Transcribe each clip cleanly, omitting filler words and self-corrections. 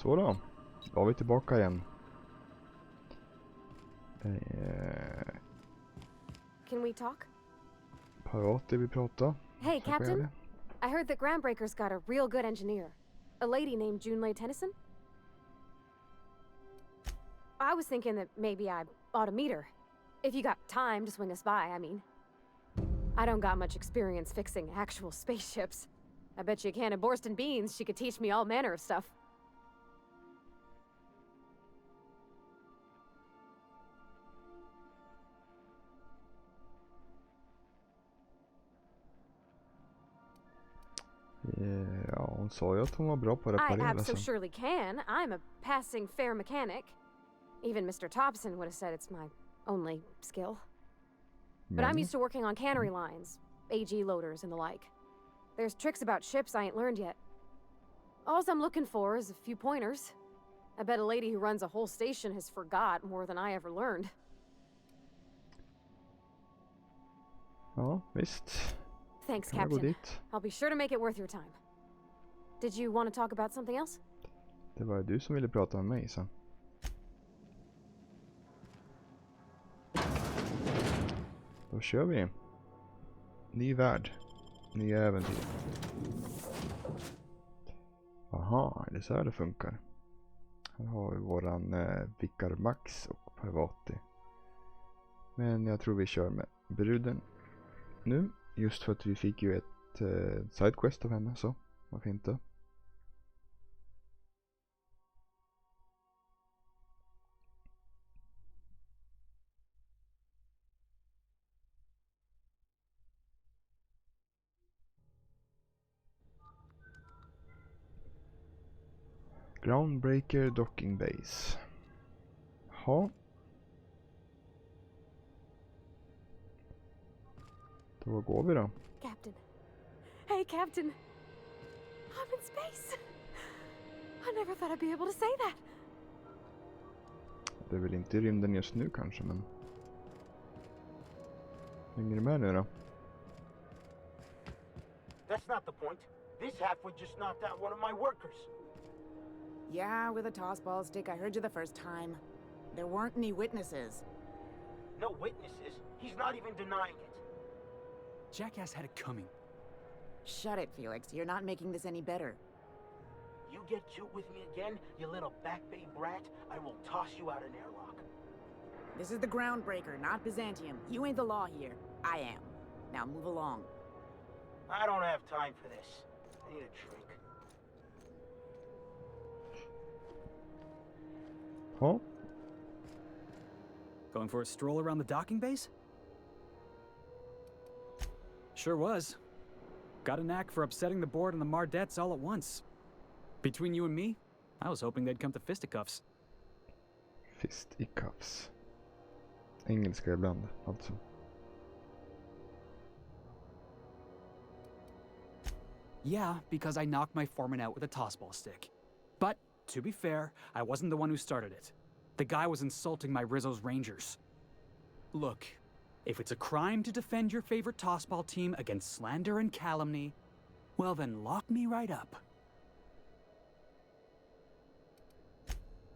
Så då var vi tillbaka igen. Can we talk? Parater vi prata. Hey, Captain. I heard that Groundbreaker's got a real good engineer. A lady named Junlei Tennyson. I was thinking that maybe I ought to meet her. If you got time to swing us by, I mean. I don't got much experience fixing actual spaceships. I bet you a can of Borston beans she could teach me all manner of stuff. Ja, hon sa ju att hon var bra på att I reparera så. surely can. I'm a passing fair mechanic. Even Mr. Thompson would have said it's my only skill. But I'm used to working on cannery lines, AG loaders and the like. There's tricks about ships I ain't learned yet. All I'm looking for is a few pointers. I bet a lady who runs a whole station has forgot more than I ever learned. Ja, visst. Thanks, Kan jag gå Captain. dit? I'll be sure to make it worth your time. Did you want to talk about something else? Det var ju du som ville prata med mig så. Då kör vi. Ny värld. Nya äventyr. Aha, är det så här det funkar? Här har vi våran Vikar Max och Parvati. Men jag tror vi kör med bruden nu. Just för att vi fick ju ett sidequest av henne, så varför inte? Groundbreaker docking base. Ja. Då går vi då. Captain. Hey, Captain. I'm in space. I never thought I'd be able to say that. Det är väl inte i rymden just nu kanske, men... Hänger du med nu då? That's not the point. This halfway just knocked out one of my workers. Yeah, with a tossball stick. I heard you the first time. There weren't any witnesses. No witnesses. He's not even denying it. Jackass had it coming. Shut it, Felix. You're not making this any better. You get cute with me again, you little back bay brat, I will toss you out an airlock. This is the Groundbreaker, not Byzantium. You ain't the law here. I am. Now move along. I don't have time for this. I need a drink. Ja. Going for a stroll around the docking base? Sure was. Got a knack for upsetting the board and the Mardettes all at once. Between you and me, I was hoping they'd come to fisticuffs. Fisticuffs. Engelska ibland, alltså. Yeah, because I knocked my foreman out with a tossball stick. But, to be fair, I wasn't the one who started it. The guy was insulting my Rizzo's Rangers. Look, if it's a crime to defend your favorite tossball team against slander and calumny, well then lock me right up.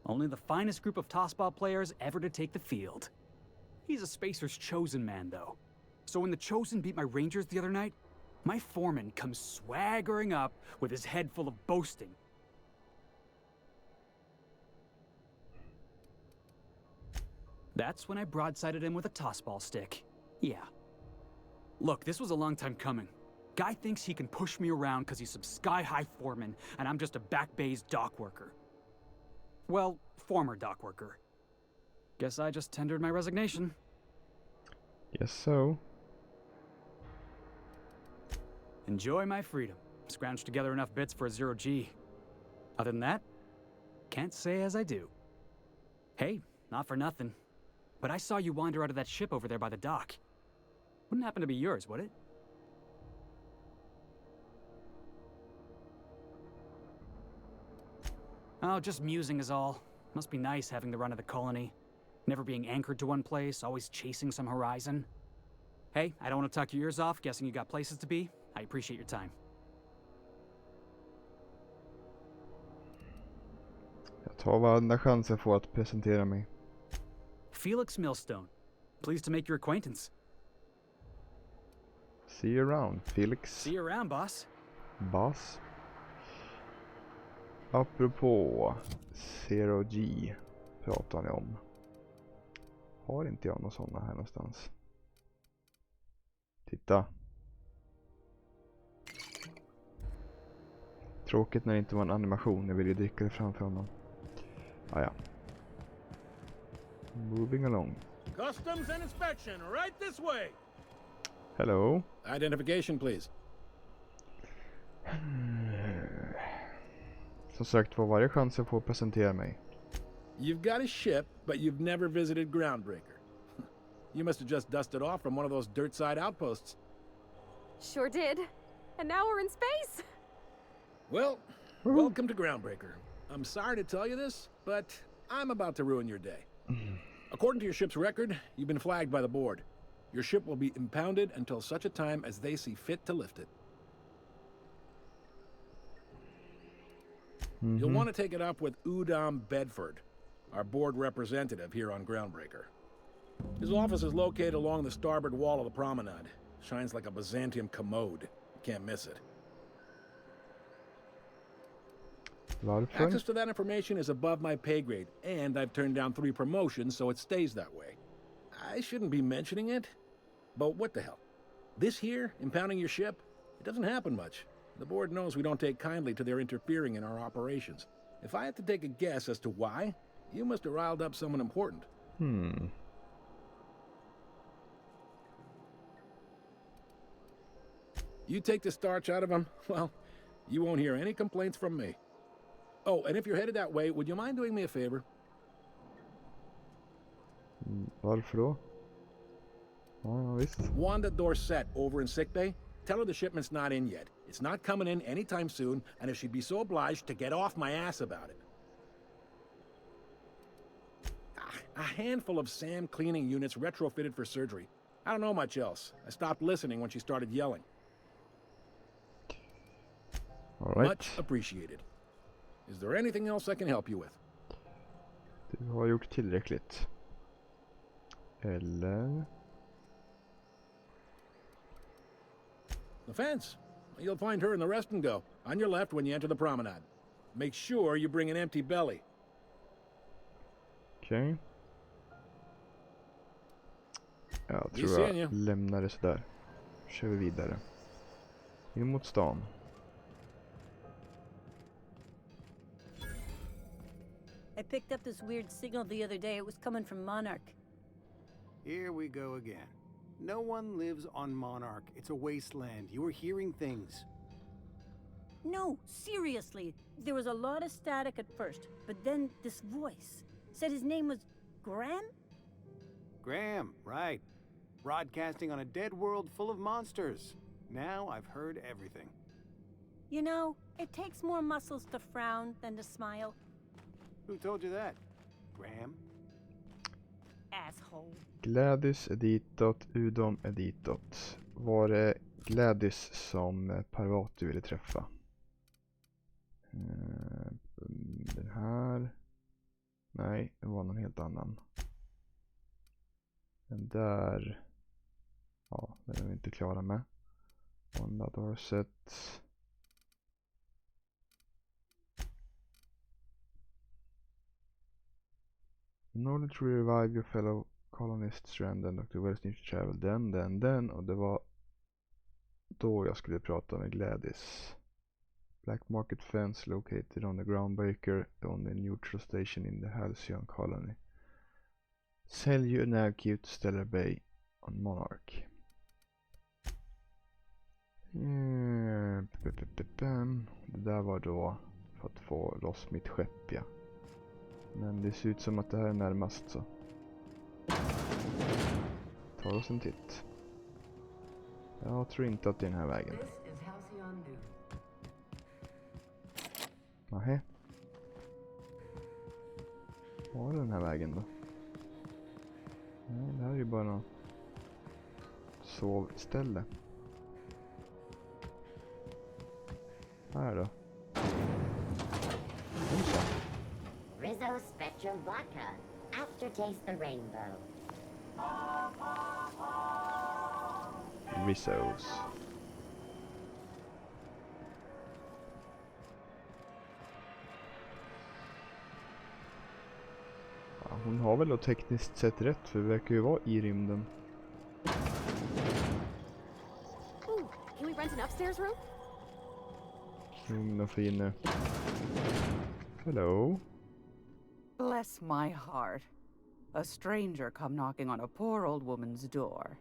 Only the finest group of tossball players ever to take the field. He's a Spacer's chosen man, though. So when the Chosen beat my Rangers the other night, my foreman comes swaggering up with his head full of boasting. That's when I broadsided him with a tossball stick. Yeah. Look, this was a long time coming. Guy thinks he can push me around because he's some sky-high foreman, and I'm just a back bay's dock worker. Well, former dock worker. Guess I just tendered my resignation. Yes, so. Enjoy my freedom. Scrounged together enough bits for a 0G. Other than that, can't say as I do. Hey, not for nothing, but I saw you wander out of that ship over there by the dock. Wouldn't happen to be yours, would it? Oh, just musing is all. Must be nice having the run of the colony. Never being anchored to one place, always chasing some horizon. Hey, I don't want to talk your ears off, guessing you got places to be. I appreciate your time. Ta varenda chans jag får att presentera mig. Felix Millstone. Pleased to make your acquaintance. See you around, Felix. See you around, boss. Boss. Apropå Zero G pratar ni om. Har inte jag några sådana här någonstans? Titta. Tråkigt när det inte var en animation. Jag vill ju dricka det framför honom. Ah, ja. Moving along. Customs and inspection, right this way. Hello. Identification, please. Som sagt, var varje chans jag får presentera mig. You've got a ship, but you've never visited Groundbreaker. You must have just dusted off from one of those dirt-side outposts. Sure did. And now we're in space. Well, welcome to Groundbreaker. I'm sorry to tell you this, but I'm about to ruin your day. According to your ship's record, you've been flagged by the board. Your ship will be impounded until such a time as they see fit to lift it. You'll want to take it up with Udom Bedford, our board representative here on Groundbreaker. His office is located along the starboard wall of the promenade. Shines like a Byzantium commode. You can't miss it. Varför? Access to that information is above my pay grade, and I've turned down 3 promotions, so it stays that way. I shouldn't be mentioning it, but what the hell? This here, impounding your ship, it doesn't happen much. The board knows we don't take kindly to their interfering in our operations. If I had to take a guess as to why, you must have riled up someone important. You take the starch out of them, well, you won't hear any complaints from me. Oh, and if you're headed that way, would you mind doing me a favor? Varför då? Ja, visst. Wanda Dorset over in sickbay. Tell her the shipment's not in yet. It's not coming in anytime soon, and if she'd be so obliged to get off my ass about it. A handful of SAM cleaning units retrofitted for surgery. I don't know much else. I stopped listening when she started yelling. All right. Much appreciated. Is there anything else I can help you with? Du har gjort tillräckligt. Eller? The fence. You'll find her in the rest and go. On your left when you enter the promenade. Make sure you bring an empty belly. Okej. Jag Vi tror ser jag ni. lämnar det sådär. Kör vi vidare. In mot stan. I picked up this weird signal the other day. It was coming from Monarch. Here we go again. No one lives on Monarch. It's a wasteland. You were hearing things. No, seriously. There was a lot of static at first, but then this voice said his name was Graham? Graham, right. Broadcasting on a dead world full of monsters. Now I've heard everything. You know, it takes more muscles to frown than to smile. Who told you that? Graham? Asshole. Gladys är ditåt, Udom är ditåt. Var det Gladys som Parvati ville träffa? Den här. Nej, det var någon helt annan. Den där. Ja, den är vi inte klara med. Wanda Dorset. In order to revive your fellow colonists, Strand and Dr. Wells needs to travel den. Och det var då jag skulle prata med Gladys. Black Market Fence located on the Groundbreaker on the neutral station in the Halcyon colony. Sell you a nav key to Stellar Bay on Monarch. Det där var då för att få loss mitt skepp, ja. Men det ser ut som att det här är närmast, så tar oss en titt. Jag tror inte att det är den här vägen. Nähä. Var är den här vägen då? Nej, det här är ju bara någon sovställe. Här då. Rizzo Spectrum Vodka. Aftertaste the rainbow. Rizzos. Ja, hon har väl då tekniskt sett rätt, för det verkar ju vara i rymden. Ooh, can we rent an upstairs room? Lugn och fin. Hello. Bless my heart. A stranger come knocking on a poor old woman's door.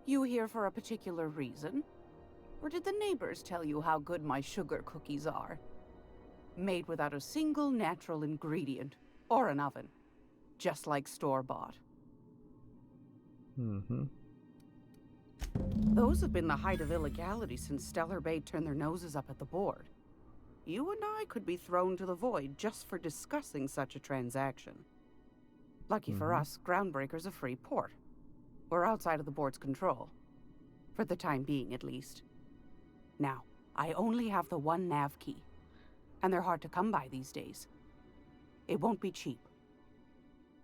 You here for a particular reason? Or did the neighbors tell you how good my sugar cookies are? Made without a single natural ingredient or an oven. Just like store-bought. Mhm. Those have been the height of illegality since Stellar Bay turned their noses up at the board. You and I could be thrown to the void just for discussing such a transaction. Lucky for us, Groundbreaker's a free port. We're outside of the board's control. For the time being, at least. Now, I only have the one nav key. And they're hard to come by these days. It won't be cheap.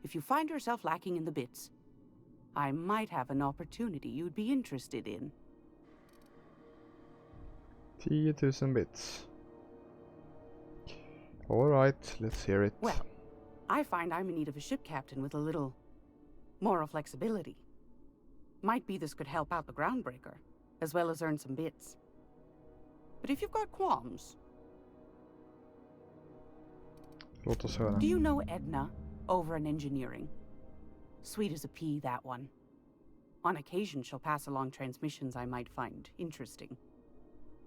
If you find yourself lacking in the bits, I might have an opportunity you'd be interested in. 10,000 bits. Alright, let's hear it. Well, I find I'm in need of a ship captain with a little moral flexibility. Might be this could help out the Groundbreaker, as well as earn some bits. But if you've got qualms... Låt oss höra. Do you know Edna, over in engineering? Sweet as a pea, that one. On occasion, she'll pass along transmissions I might find interesting.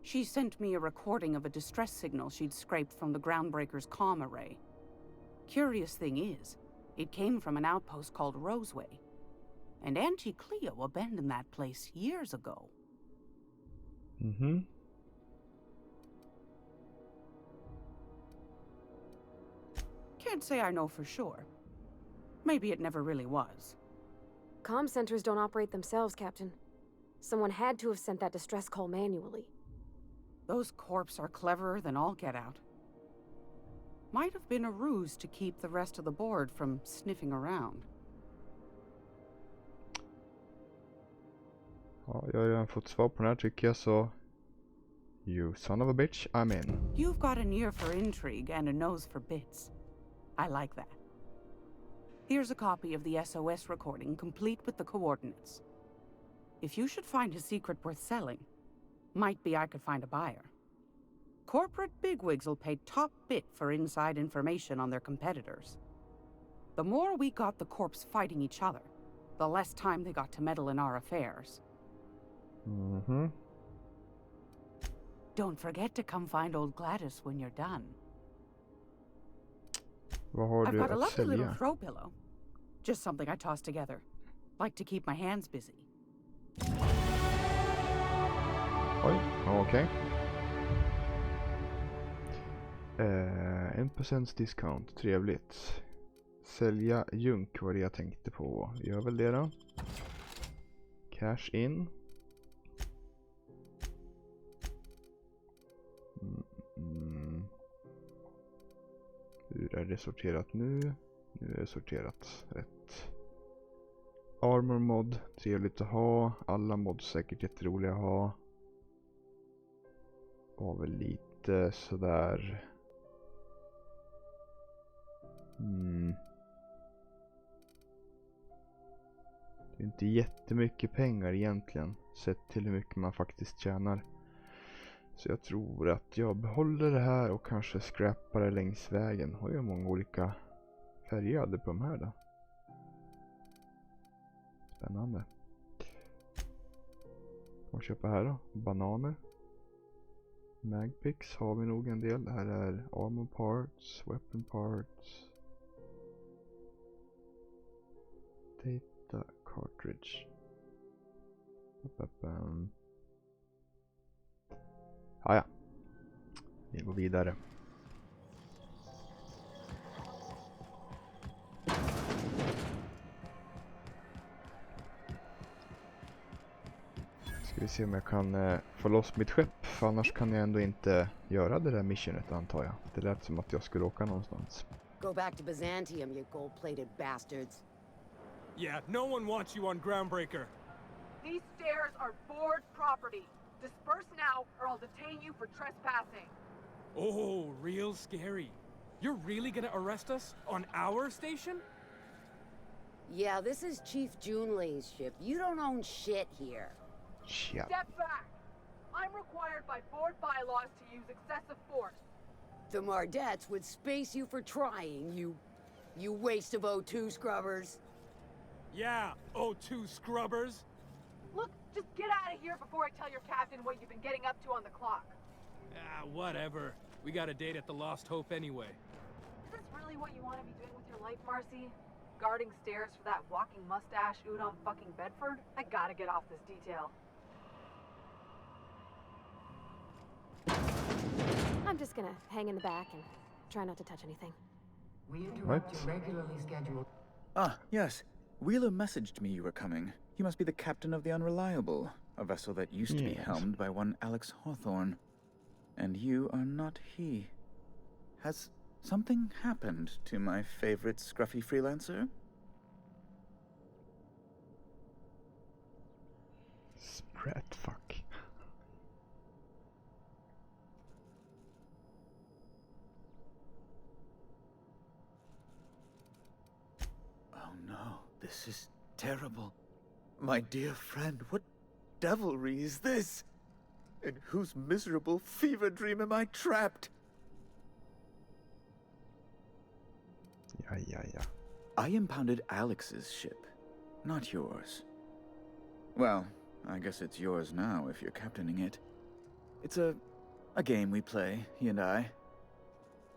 She sent me a recording of a distress signal she'd scraped from the Groundbreaker's comm array. Curious thing is, it came from an outpost called Roseway. And Auntie Cleo abandoned that place years ago. Mhm. Can't say I know for sure. Maybe it never really was. Comm centers don't operate themselves, Captain. Someone had to have sent that distress call manually. Those corps are cleverer than all get out. Might have been a ruse to keep the rest of the board from sniffing around. Ja, jag har redan fått svar på den här tycker jag, så... You son of a bitch, I'm in. You've got an ear for intrigue and a nose for bits. I like that. Here's a copy of the SOS recording, complete with the coordinates. If you should find a secret worth selling, might be I could find a buyer. Corporate bigwigs will pay top bit for inside information on their competitors. The more we got the corps fighting each other, the less time they got to meddle in our affairs. Mhm. Don't forget to come find old Gladys when you're done. Vad har I've du got a att lovely little sälja? throw pillow. Just something I toss together. Like to keep my hands busy. Oj, okej. 1% discount, trevligt. Sälja junk var det jag tänkte på. Vi gör väl det då. Cash in. Hur är det sorterat nu? Nu är det sorterat rätt. Armor mod, trevligt att ha. Alla mods säkert jätteroliga att ha. Var väl lite sådär. Det är inte jättemycket pengar egentligen, sett till hur mycket man faktiskt tjänar. Så jag tror att jag behåller det här och kanske scrappar det längs vägen. Har jag många olika färger jag hade på de här då. Spännande. Vad köpa här då? Bananer. Magpicks har vi nog en del. Det här är armor parts, weapon parts. Data cartridge. Ja. Vi går vidare. Ska vi se om jag kan få loss mitt skepp. För annars kan jag ändå inte göra det där missionet, antar jag. Det lät som att jag skulle åka någonstans. Go back to Byzantium, you gold-plated bastards. Yeah, no one wants you on Groundbreaker. These stairs are board property. Disperse now, or I'll detain you for trespassing. Oh, real scary. You're really gonna arrest us on our station? Yeah, this is Chief Junlei's ship. You don't own shit here. Shit. Step back. I'm required by board bylaws to use excessive force. The Mardettes would space you for trying, you waste of O2 scrubbers. Yeah, O2 scrubbers. Look, just get out of here before I tell your captain what you've been getting up to on the clock. Ah, whatever. We got a date at the Lost Hope anyway. Is this really what you want to be doing with your life, Marcy? Guarding stairs for that walking mustache Udon fucking Bedford? I gotta get off this detail. I'm just gonna hang in the back and try not to touch anything. We interrupt your regularly scheduled... Ah, yes. Wheeler messaged me you were coming. You must be the captain of the Unreliable, a vessel that used to be helmed by one Alex Hawthorne. And you are not he. Has something happened to my favorite scruffy freelancer? Sprat fuck. Oh no, this is terrible. My dear friend, what devilry is this? In whose miserable fever dream am I trapped? Yeah. I impounded Alex's ship, not yours. Well, I guess it's yours now if you're captaining it. It's a game we play, he and I.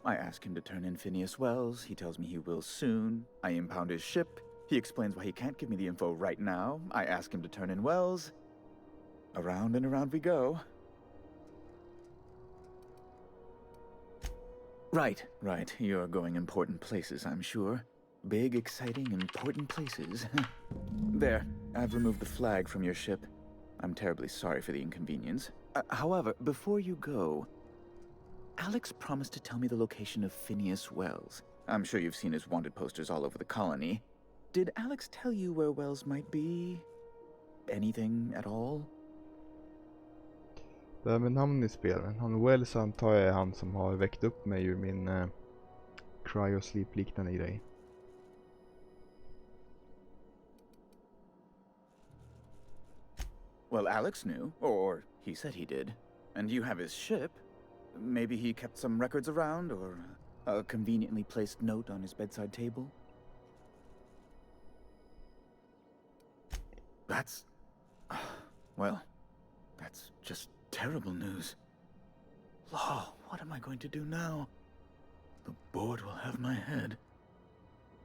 I ask him to turn in Phineas Wells, he tells me he will soon. I impound his ship, he explains why he can't give me the info right now. I ask him to turn in Wells. Around and around we go. Right. You're going important places, I'm sure. Big, exciting, important places. There, I've removed the flag from your ship. I'm terribly sorry for the inconvenience. However, before you go, Alex promised to tell me the location of Phineas Wells. I'm sure you've seen his wanted posters all over the colony. Did Alex tell you where Wells might be? Anything at all? Det är med namn i spelen. Han Wells antar jag är han som har väckt upp mig ur min cryo-sleep-liknande grej. Well, Alex knew, or he said he did. And you have his ship. Maybe he kept some records around, or a conveniently placed note on his bedside table. That's... well, that's just terrible news. Law, what am I going to do now? The board will have my head.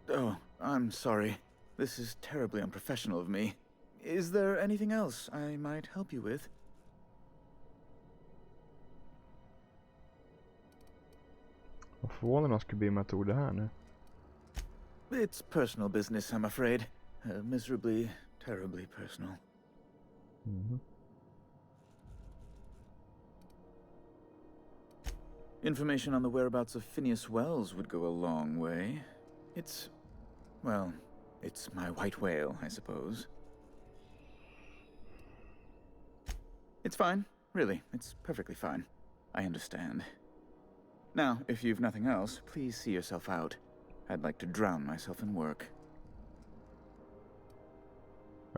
Oh, I'm sorry. This is terribly unprofessional of me. Is there anything else I might help you with? Vad förvånad man skulle bli om jag tog det här nu. It's personal business, I'm afraid. Miserably, terribly personal. Information on the whereabouts of Phineas Wells would go a long way. It's my white whale, I suppose. It's fine, really. It's perfectly fine. I understand. Now, if you've nothing else, please see yourself out. I'd like to drown myself in work.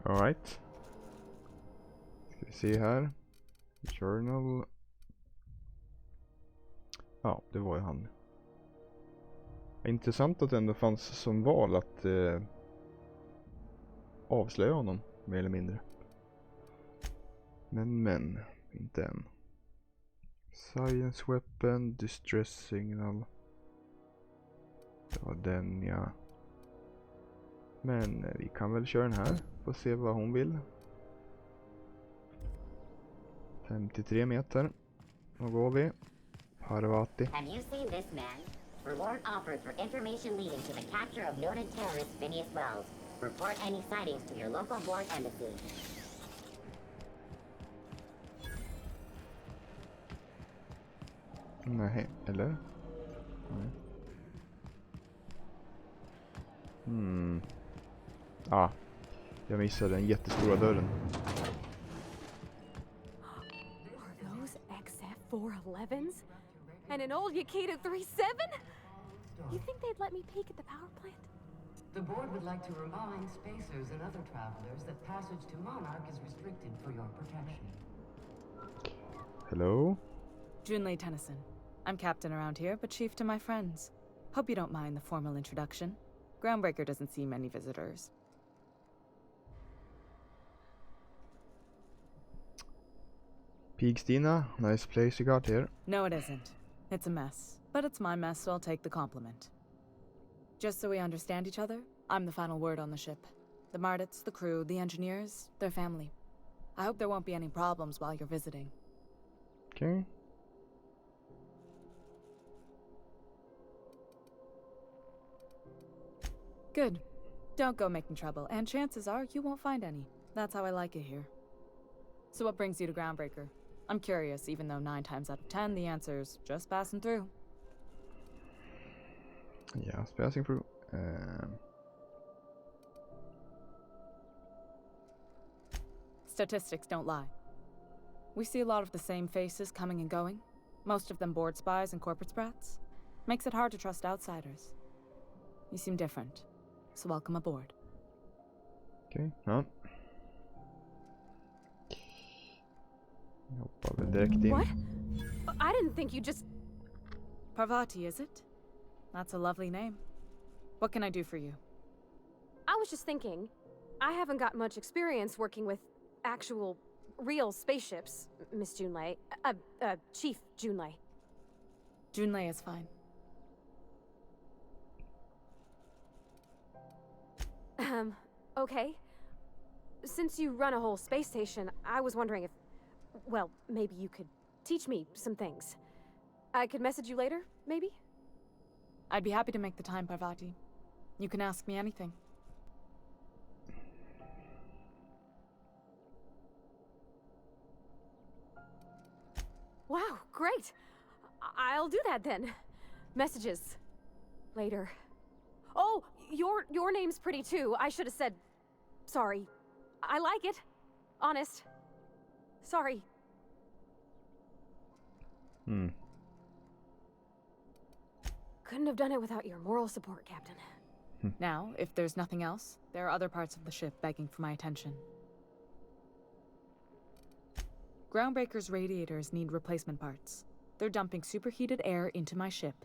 Alright. Ska vi se här. Journal. Ja, det var ju han. Intressant att det ändå fanns som val att avslöja honom, mer eller mindre. Men, inte än. Science weapon, distress signal. Det var den, ja. Men vi kan väl köra den här. Får se vad hon vill. 53 meter. Då går vi. Parvati. Have you seen this man? Reward offered for information leading to the capture of noted terrorist Phineas Wells. Report any sightings to your local board embassy. Nej, eller? Nej. Jag missade den jättestora dörren. Are those XF411s? And an old Yakita 37? You think they'd let me peek at the power plant? The board would like to remind spacers and other travelers that passage to Monarch is restricted for your protection. Hello? Junlei Tennyson. I'm captain around here, but chief to my friends. Hope you don't mind the formal introduction. Groundbreaker doesn't see many visitors. Pigstina, nice place you got here. No, it isn't. It's a mess. But it's my mess, so I'll take the compliment. Just so we understand each other, I'm the final word on the ship. The Mardits, the crew, the engineers, their family. I hope there won't be any problems while you're visiting. Okay. Good. Don't go making trouble, and chances are you won't find any. That's how I like it here. So what brings you to Groundbreaker? I'm curious, even though 9 times out of 10 the answer's just passing through. Yeah, passing through. Statistics don't lie. We see a lot of the same faces coming and going, most of them board spies and corporate sprats. Makes it hard to trust outsiders. You seem different, so welcome aboard. Okej, ja. Jag hoppar väl direkt in. What? I didn't think you just... Parvati, is it? That's a lovely name. What can I do for you? I was just thinking, I haven't got much experience working with actual, real spaceships, Miss Junlei. Chief Junlei. Junlei is fine. Okay. Since you run a whole space station, I was wondering if, well, maybe you could teach me some things. I could message you later, maybe? I'd be happy to make the time, Parvati. You can ask me anything. Wow, great! I'll do that then. Messages. Later. Oh, your name's pretty too. I should have said... Sorry. I like it. Honest. Sorry. Couldn't have done it without your moral support, Captain. Now, if there's nothing else, there are other parts of the ship begging for my attention. Groundbreaker's radiators need replacement parts. They're dumping superheated air into my ship.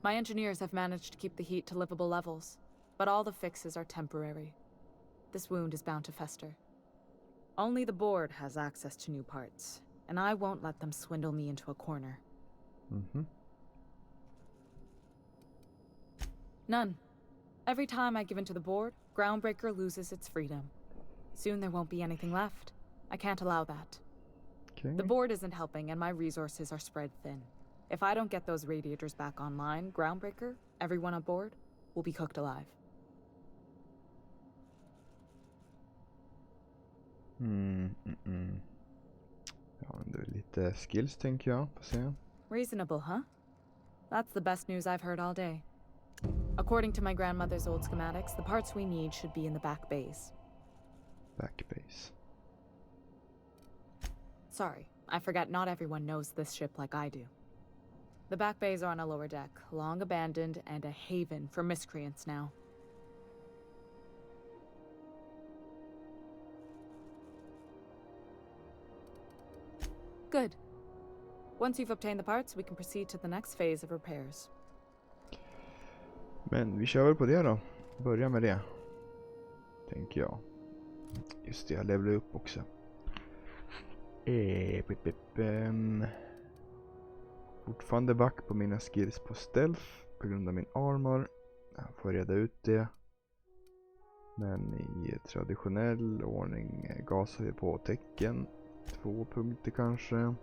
My engineers have managed to keep the heat to livable levels, but all the fixes are temporary. This wound is bound to fester. Only the board has access to new parts, and I won't let them swindle me into a corner. None. Every time I give in to the board, Groundbreaker loses its freedom. Soon there won't be anything left. I can't allow that. Okay. The board isn't helping, and my resources are spread thin. If I don't get those radiators back online, Groundbreaker, everyone on board, will be cooked alive. Ja, det är lite skills tänker jag. Får se. Reasonable, huh? That's the best news I've heard all day. According to my grandmother's old schematics, the parts we need should be in the back bays. Back base. Sorry, I forgot not everyone knows this ship like I do. The back bays are on a lower deck, long abandoned and a haven for miscreants now. Good. Once you've obtained the parts, we can proceed to the next phase of repairs. Men vi kör väl på det då. Börja med det. Tänker jag. Just det, jag levlar upp också. Fortfarande back på mina skills på stealth på grund av min armor. Jag får reda ut det. Men i traditionell ordning gasar vi på tecken. 2 punkter kanske.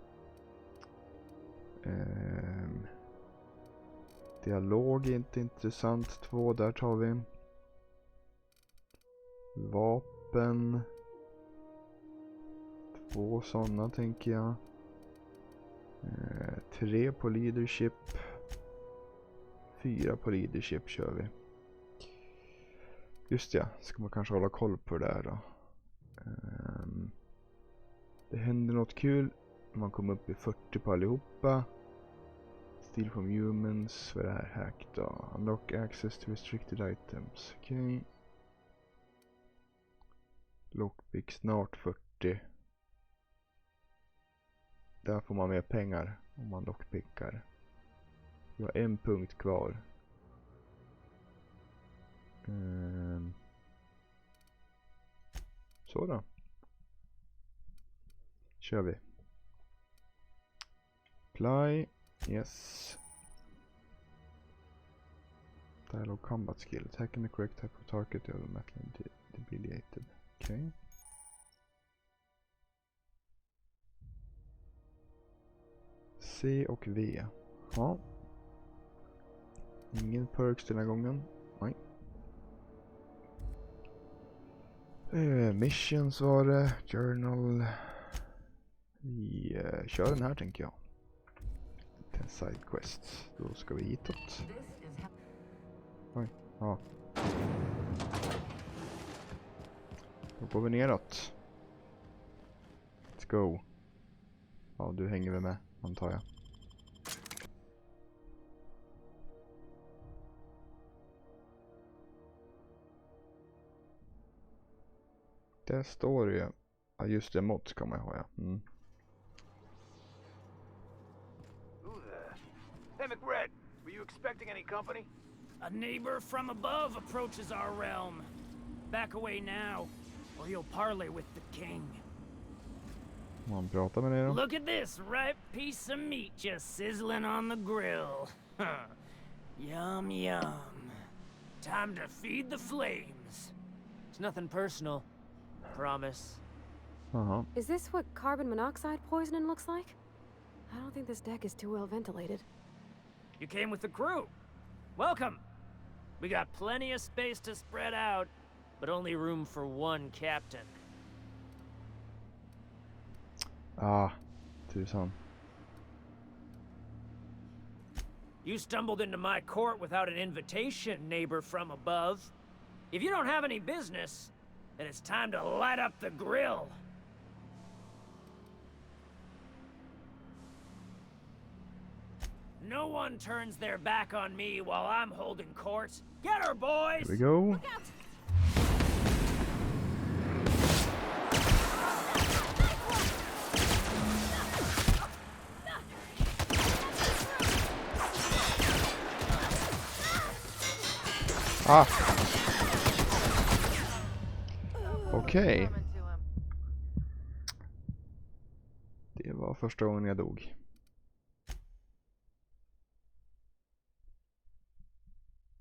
Dialog är inte intressant. 2 där tar vi. Vapen. 2 sådana tänker jag. 3 på leadership. 4 på leadership kör vi. Just ja, ska man kanske hålla koll på det där då. Det händer något kul. Man kommer upp i 40 på allihopa. Steal from humans. Vad är det här? Hack då. Unlock access to restricted items. Okej. Lockpick snart 40. Där får man mer pengar om man lockpickar. Vi har en punkt kvar. Så då. Kör vi. Apply. Yes. Dialogue combat skill. Attacking the correct type of target or automatically debiliated. Okej. C och V. Ja. Ingen perks den här gången. Nej. Missions var det. Journal. Vi kör den här tänker jag. En side quest. Då ska vi hitåt. Oj, ja. Då går vi neråt. Let's go. Ja, du hänger väl med, antar jag. Där står det ju. Ja, just det, mod ska man ju ha, ja. Mm. Hey, McRed, were you expecting any company? A neighbor from above approaches our realm. Back away now, or you'll parley with the king. Man pratar med dig då. Look at this ripe piece of meat just sizzling on the grill. Yum, yum. Time to feed the flames. It's nothing personal. Promise. Uh-huh. Is this what carbon monoxide poisoning looks like? I don't think this deck is too well ventilated. You came with the crew. Welcome. We got plenty of space to spread out, but only room for one captain. Ah, tusan. You stumbled into my court without an invitation, neighbor from above. If you don't have any business, then it's time to light up the grill. No one turns their back on me while I'm holding court. Get her, boys! Here we go. Look out! Ah. Okej. Det var första gången jag dog.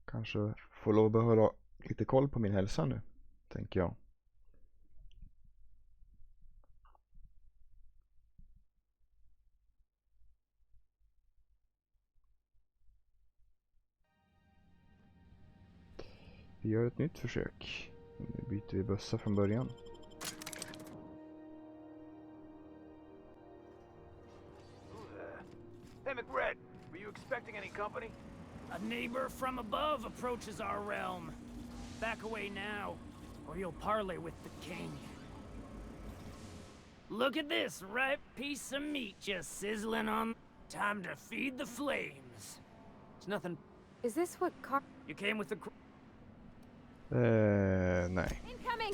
Kanske får lov att hålla lite koll på min hälsa nu, tänker jag. Vi gör ett nytt försök. Nu byter vi bussar från början. Hey, McRed, were you expecting any company? A neighbor from above approaches our realm. Back away now, or you'll parley with the king. Look at this ripe piece of meat just sizzling on. Time to feed the flames. It's nothing. Is this what You came with the Nej. Incoming!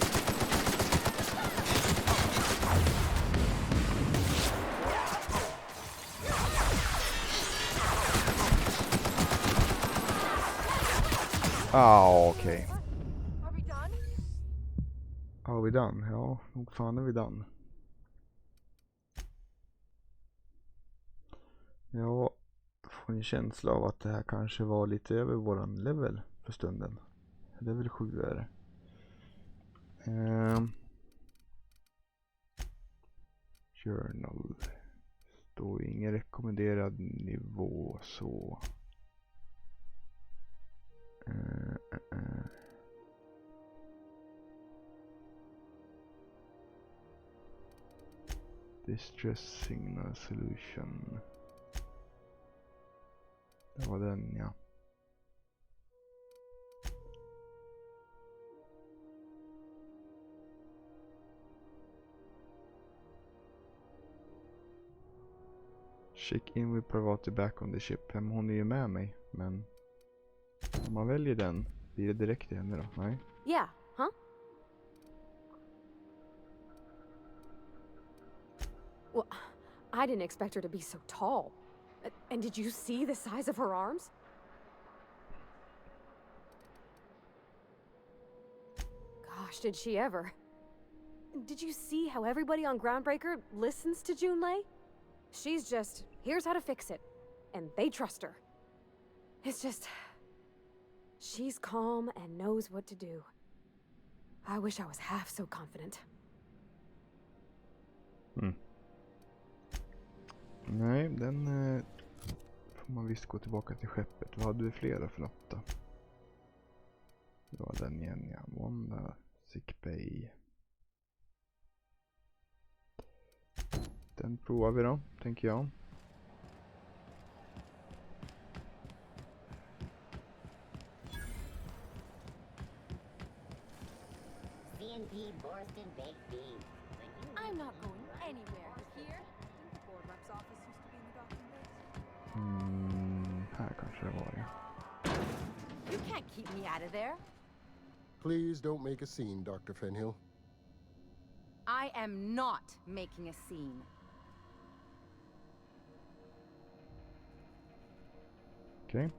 Ah, okej. Are we done? Ja, nog fan är vi done. Jag får en känsla av att det här kanske var lite över våran level för stunden. Level 7 är det. Journal. Står ingen rekommenderad nivå så. Distress signal solution. Det var den, ja. Check in with private back on the ship. Hon är ju med mig, men om man väljer den, blir det direkt till henne då? Nej. Yeah, huh? Well, I didn't expect her to be so tall. And did you see the size of her arms? Gosh, did she ever. Did you see how everybody on Groundbreaker listens to Junlei? She's just, here's how to fix it. And they trust her. It's just... she's calm and knows what to do. I wish I was half so confident. Nej, den får man visst gå tillbaka till skeppet. Vad hade vi flera för något då? Det var den igen, ja. Wanda, Sick Bay. Den provar vi då, tänker jag. I'm not going anywhere. Here? The board rep's office used to be in the docking base. Här kanske det var det. You can't keep me out of there. Please don't make a scene, Dr. Fenhill. I am not making a scene. Okay.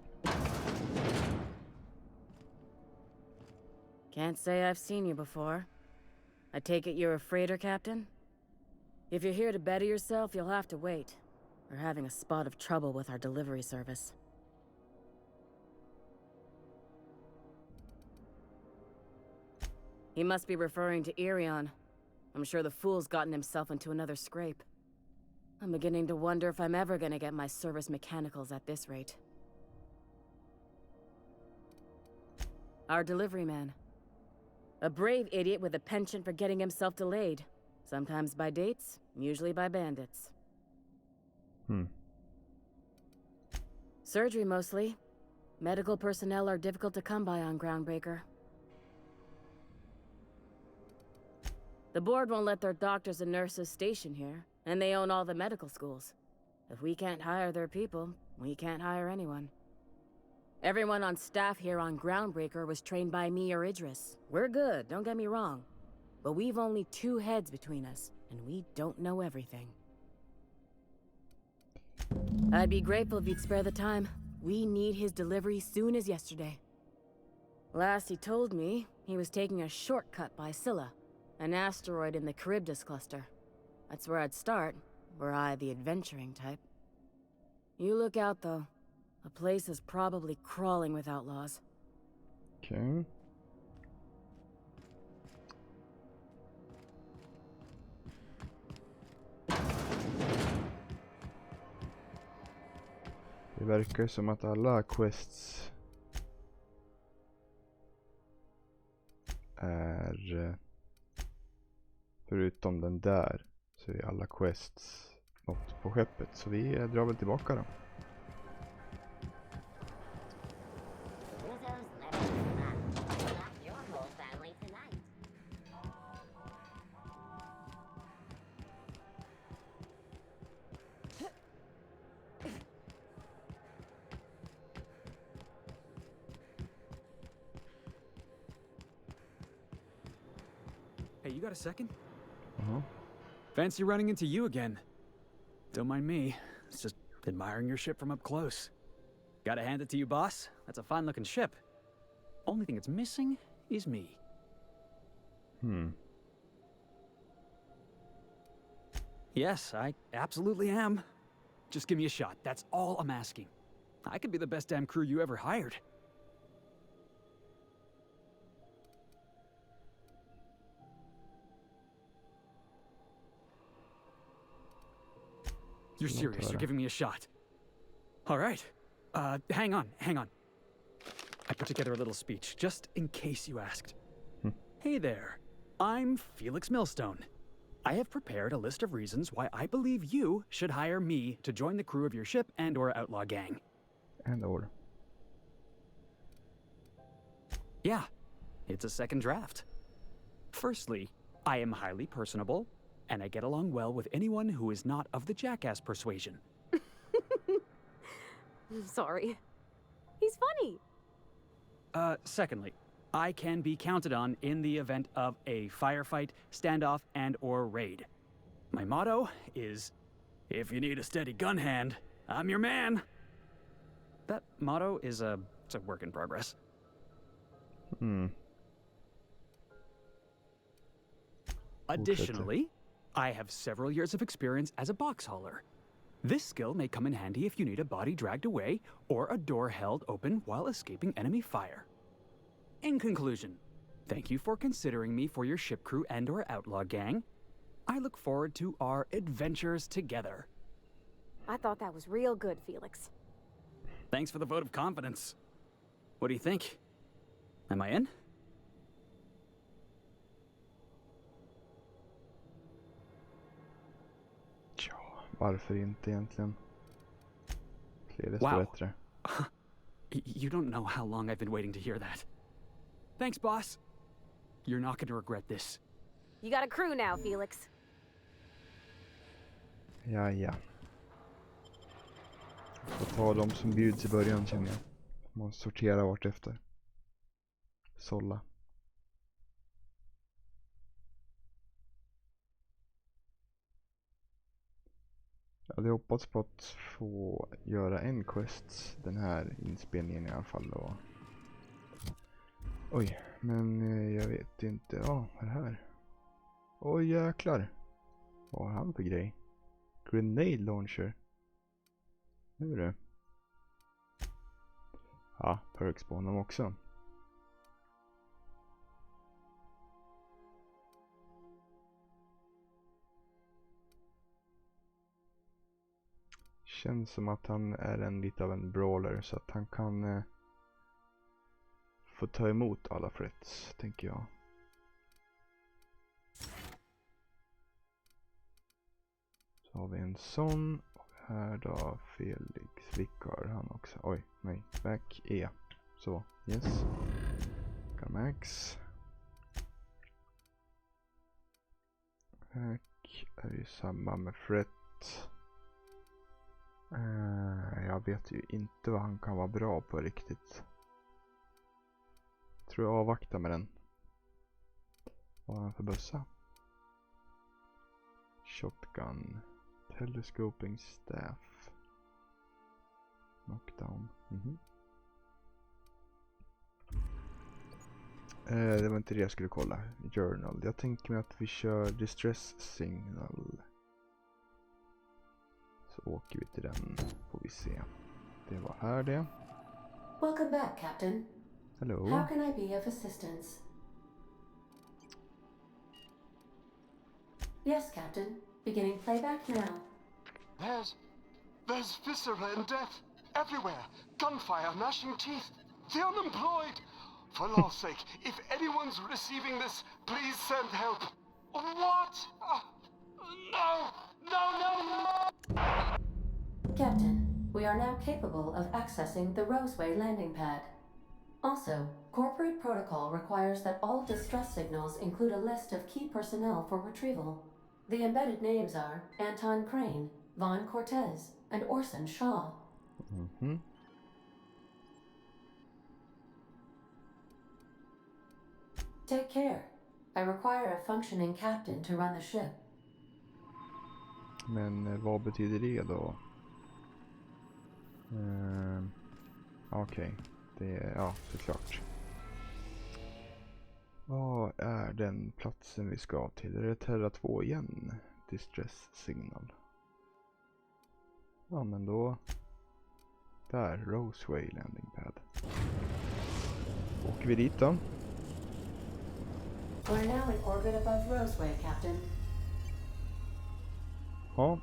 Can't say I've seen you before. I take it you're a freighter captain? If you're here to better yourself, you'll have to wait. We're having a spot of trouble with our delivery service. He must be referring to Irion. I'm sure the fool's gotten himself into another scrape. I'm beginning to wonder if I'm ever gonna get my service mechanicals at this rate. Our delivery man. A brave idiot with a penchant for getting himself delayed. Sometimes by dates, usually by bandits. Surgery mostly. Medical personnel are difficult to come by on Groundbreaker. The board won't let their doctors and nurses station here, and they own all the medical schools. If we can't hire their people, we can't hire anyone. Everyone on staff here on Groundbreaker was trained by me or Idris. We're good, don't get me wrong. But we've only 2 heads between us, and we don't know everything. I'd be grateful if you'd spare the time. We need his delivery soon as yesterday. Last he told me, he was taking a shortcut by Scylla, an asteroid in the Charybdis cluster. That's where I'd start, were I the adventuring type. You look out, though. The place is probably crawling with outlaws. Okay. Det verkar som att alla quests är, förutom den där, så är alla quests något på skeppet. Så vi drar väl tillbaka då. Hey, you got a second? Uh-huh. Fancy running into you again. Don't mind me. It's just admiring your ship from up close. Gotta hand it to you, boss. That's a fine-looking ship. Only thing it's missing is me. Yes, I absolutely am. Just give me a shot. That's all I'm asking. I could be the best damn crew you ever hired. You're serious, you're giving me a shot. All right. Hang on. I put together a little speech, just in case you asked. Hey there, I'm Felix Millstone. I have prepared a list of reasons why I believe you should hire me to join the crew of your ship and/or outlaw gang. And/or. Yeah, it's a second draft. Firstly, I am highly personable, and I get along well with anyone who is not of the jackass persuasion. Sorry. He's funny. Secondly, I can be counted on in the event of a firefight, standoff, and/or raid. My motto is, if you need a steady gun hand, I'm your man. That motto is it's a work in progress. Additionally, I have several years of experience as a box hauler. This skill may come in handy if you need a body dragged away or a door held open while escaping enemy fire. In conclusion, thank you for considering me for your ship crew and/or outlaw gang. I look forward to our adventures together. I thought that was real good, Felix. Thanks for the vote of confidence. What do you think? Am I in? Varför inte egentligen? Fler desto Wow. bättre. You don't know how long I've been waiting to hear that. Thanks, boss. You're not going to regret this. You got a crew now, Felix. Ja. Får ta dem som bjuds i början, känner jag. Man sorterar vart efter. Sålla. Jag hade hoppats på att få göra en quest den här inspelningen i alla fall. Och... Oj, men jag vet inte. Ja, vad är det här? Oj, jäklar. Vad har han för grej? Grenade launcher. Nu är det. Ja, perks på honom också. Känns som att han är lite av en brawler så att han kan få ta emot alla frets, tänker jag. Så har vi en sån. Och här då Felix Vickar, han också. Oj, nej. Back E. Så, yes. Max. Back är ju samma med fret. Jag vet ju inte vad han kan vara bra på riktigt. Tror jag avvaktar med den. Vad har han för bössa? Shotgun. Telescoping staff. Knockdown. Det var inte det jag skulle kolla. Journal. Jag tänker mig att vi kör distress signal. Så åker vi till den, får vi se. Det var här det. Welcome back, Captain. Hello. How can I be of assistance? Yes, Captain. Beginning playback now. There's viscera and death everywhere. Gunfire, gnashing teeth. The unemployed. For law's sake, if anyone's receiving this, please send help. What? No! Captain, we are now capable of accessing the Roseway landing pad. Also, corporate protocol requires that all distress signals include a list of key personnel for retrieval. The embedded names are Anton Crane, Vaughn Cortez, and Orson Shaw. Take care. I require a functioning captain to run the ship. Men vad betyder det då? Okej. Det är, ja, såklart. Vad är den platsen vi ska till? Är det Terra 2 igen? Distress signal. Ja, men då... Där, Roseway landing pad. Åker vi dit då? We're now in orbit above Roseway, Captain. Ja.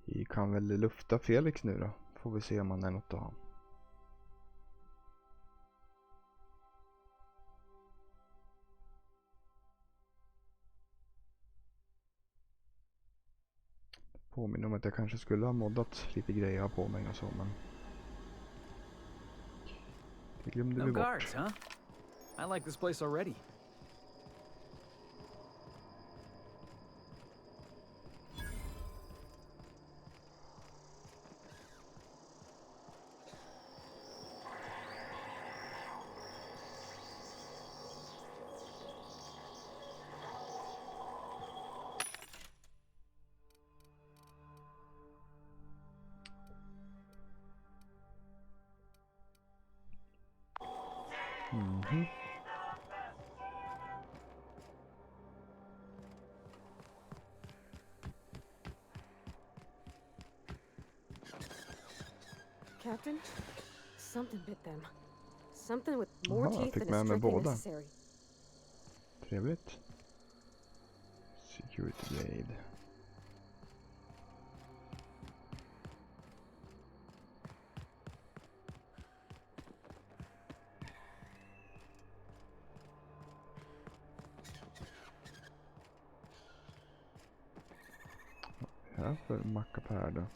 Vi kan väl lufta Felix nu då. Får vi se om han är något att ha. Påminner om att jag kanske skulle ha moddat lite grejer på mig och så, men det glömde vi bort. Guards, huh? I like this place already. Captain, something bit them. Something with more Jaha, teeth fick than med is mig strictly båda. necessary. Trevligt. Security blade. Här för mackapär då.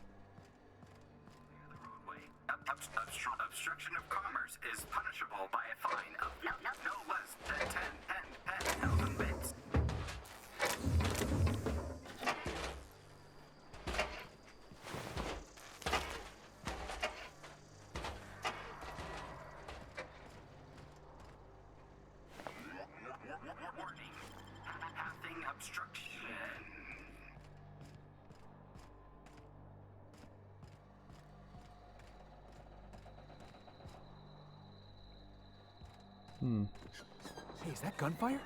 Obstruction of commerce is punishable by a fine of no less than 10,000 bits. Warning. Passing obstruction. Hey, is that gunfire?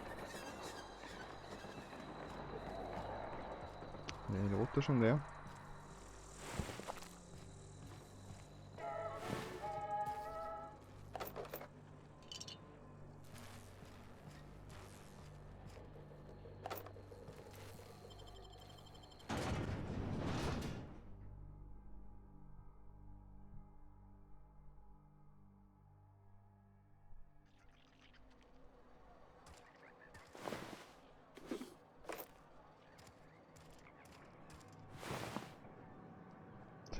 Det låter som det.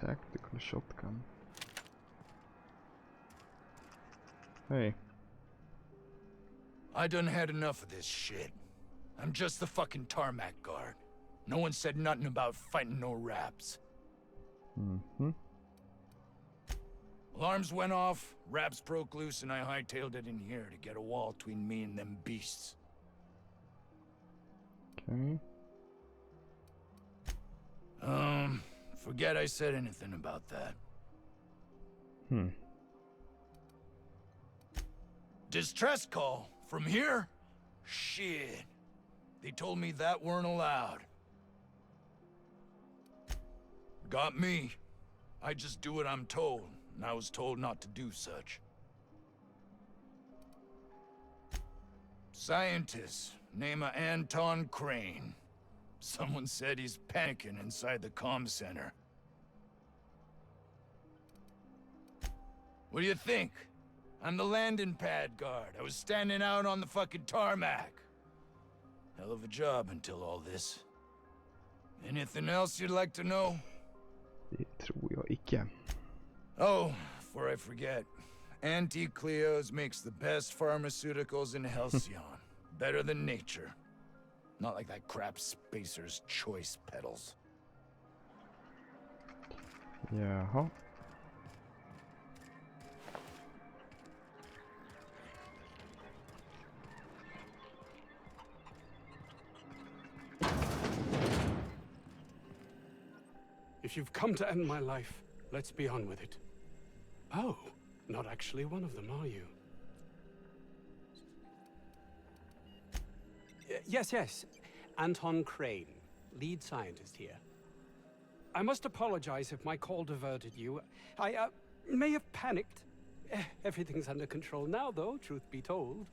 Tactical shotgun. Hey. I done had enough of this shit. I'm just the fucking tarmac guard. No one said nothing about fighting no raps. Alarms went off, raps broke loose, and I hightailed it in here to get a wall between me and them beasts. Okay. Forget I said anything about that. Distress call? From here? Shit. They told me that weren't allowed. Got me. I just do what I'm told, and I was told not to do such. Scientist, name of Anton Crane. Someone said he's panicking inside the comm center. What do you think? I'm the landing pad guard. I was standing out on the fucking tarmac. Hell of a job until all this. Anything else you'd like to know? Det tror jag icke. Oh, before I forget. Anti-Cleos makes the best pharmaceuticals in Halcyon. Better than nature. Not like that crap Spacer's Choice pedals. Jaha. If you've come to end my life, let's be on with it. Oh, not actually one of them, are you? Yes. Anton Crane, lead scientist here. I must apologize if my call diverted you. I may have panicked. Everything's under control now, though, truth be told.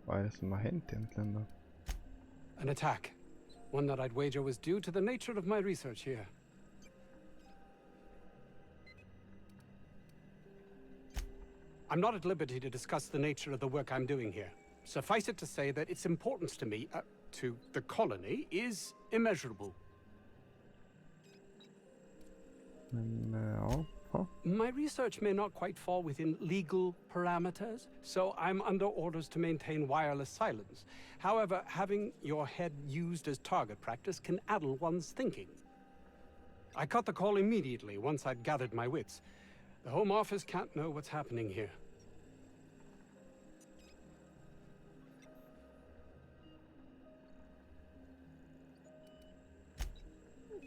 Vad är det som har hänt egentligen då? An attack. One that I'd wager was due to the nature of my research here. I'm not at liberty to discuss the nature of the work I'm doing here. Suffice it to say that its importance to me, to the colony, is immeasurable. My research may not quite fall within legal parameters, so I'm under orders to maintain wireless silence. However, having your head used as target practice can addle one's thinking. I cut the call immediately once I'd gathered my wits. The Home Office can't know what's happening here.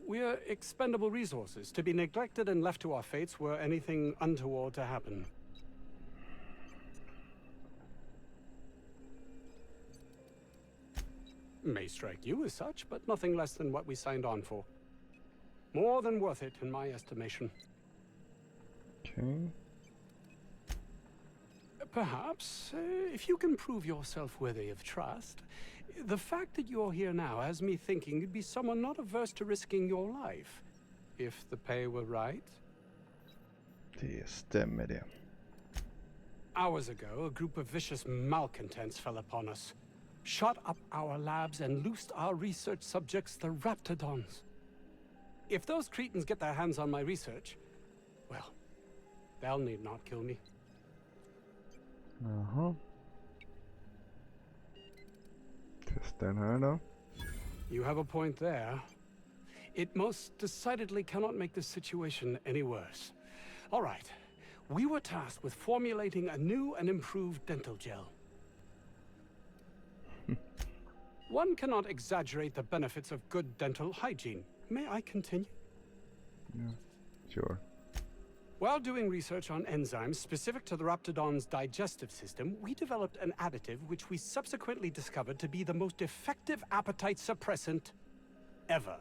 We're expendable resources, to be neglected and left to our fates were anything untoward to happen. May strike you as such, but nothing less than what we signed on for. More than worth it, in my estimation. Okay. Perhaps, if you can prove yourself worthy of trust, the fact that you're here now has me thinking you'd be someone not averse to risking your life, if the pay were right. Det stämmer det. Hours ago, a group of vicious malcontents fell upon us, shot up our labs and loosed our research subjects, the Raptidons. If those cretins get their hands on my research, well, they'll need not kill me. Jaha. Testa den här då. You have a point there. It most decidedly cannot make this situation any worse. All right. We were tasked with formulating a new and improved dental gel. One cannot exaggerate the benefits of good dental hygiene. May I continue? Yeah, sure. While doing research on enzymes specific to the Raptidon's digestive system, we developed an additive which we subsequently discovered to be the most effective appetite suppressant ever.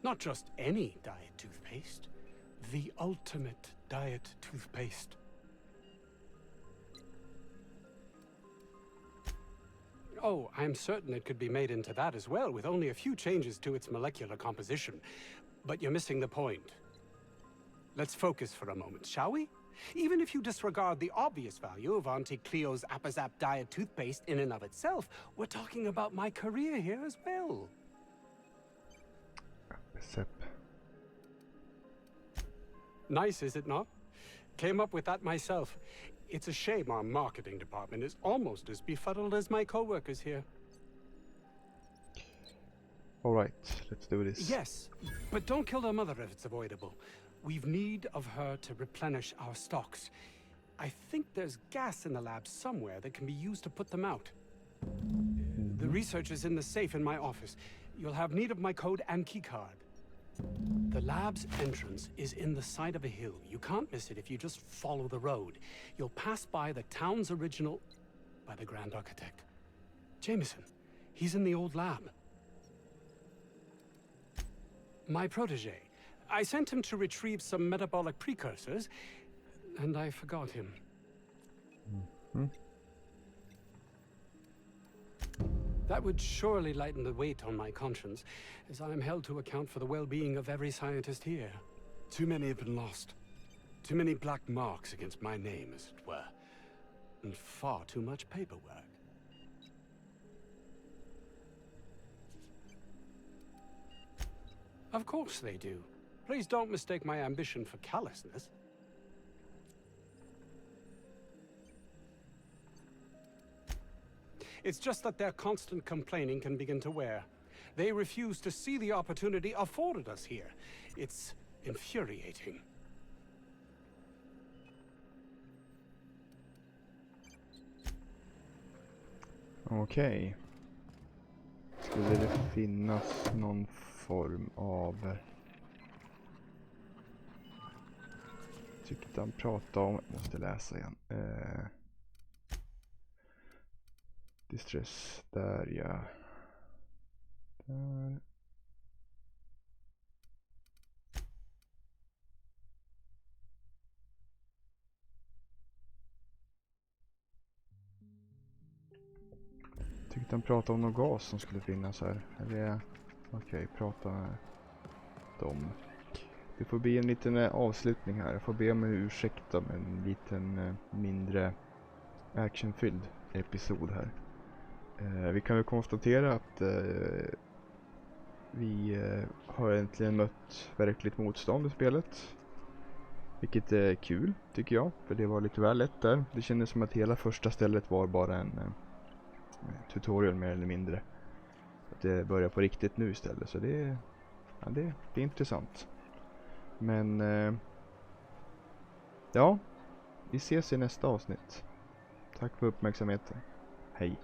Not just any diet toothpaste, the ultimate diet toothpaste. Oh, I'm certain it could be made into that as well, with only a few changes to its molecular composition. But you're missing the point. Let's focus for a moment, shall we? Even if you disregard the obvious value of Auntie Cleo's Appazap diet toothpaste in and of itself, we're talking about my career here as well. Appazap. Nice, is it not? Came up with that myself. It's a shame our marketing department is almost as befuddled as my co-workers here. Alright, let's do this. Yes, but don't kill their mother if it's avoidable. We've need of her to replenish our stocks. I think there's gas in the lab somewhere that can be used to put them out. The research is in the safe in my office. You'll have need of my code and keycard. The lab's entrance is in the side of a hill. You can't miss it if you just follow the road. You'll pass by the town's original... by the Grand Architect. Jameson. He's in the old lab. My protege. I sent him to retrieve some metabolic precursors, and I forgot him. That would surely lighten the weight on my conscience, as I am held to account for the well-being of every scientist here. Too many have been lost. Too many black marks against my name, as it were. And far too much paperwork. Of course they do. Please don't mistake my ambition for callousness. It's just that their constant complaining can begin to wear. They refuse to see the opportunity afforded us here. It's infuriating. Okej. Skulle det finnas någon form av... Tyckte han pratade om... Måste läsa igen. Distress. Där ja. Där. Tyckte han pratade om någon gas som skulle finnas här. Eller okej, prata med dem. Det får bli en liten avslutning här. Jag får be om ursäkt med en liten mindre actionfylld episod här. Vi kan väl konstatera att vi har äntligen mött verkligt motstånd i spelet. Vilket är kul tycker jag, för det var lite väl lätt där. Det kändes som att hela första stället var bara en tutorial mer eller mindre. Att det börjar på riktigt nu istället, så det är intressant. Men ja, vi ses i nästa avsnitt. Tack för uppmärksamheten. Hej.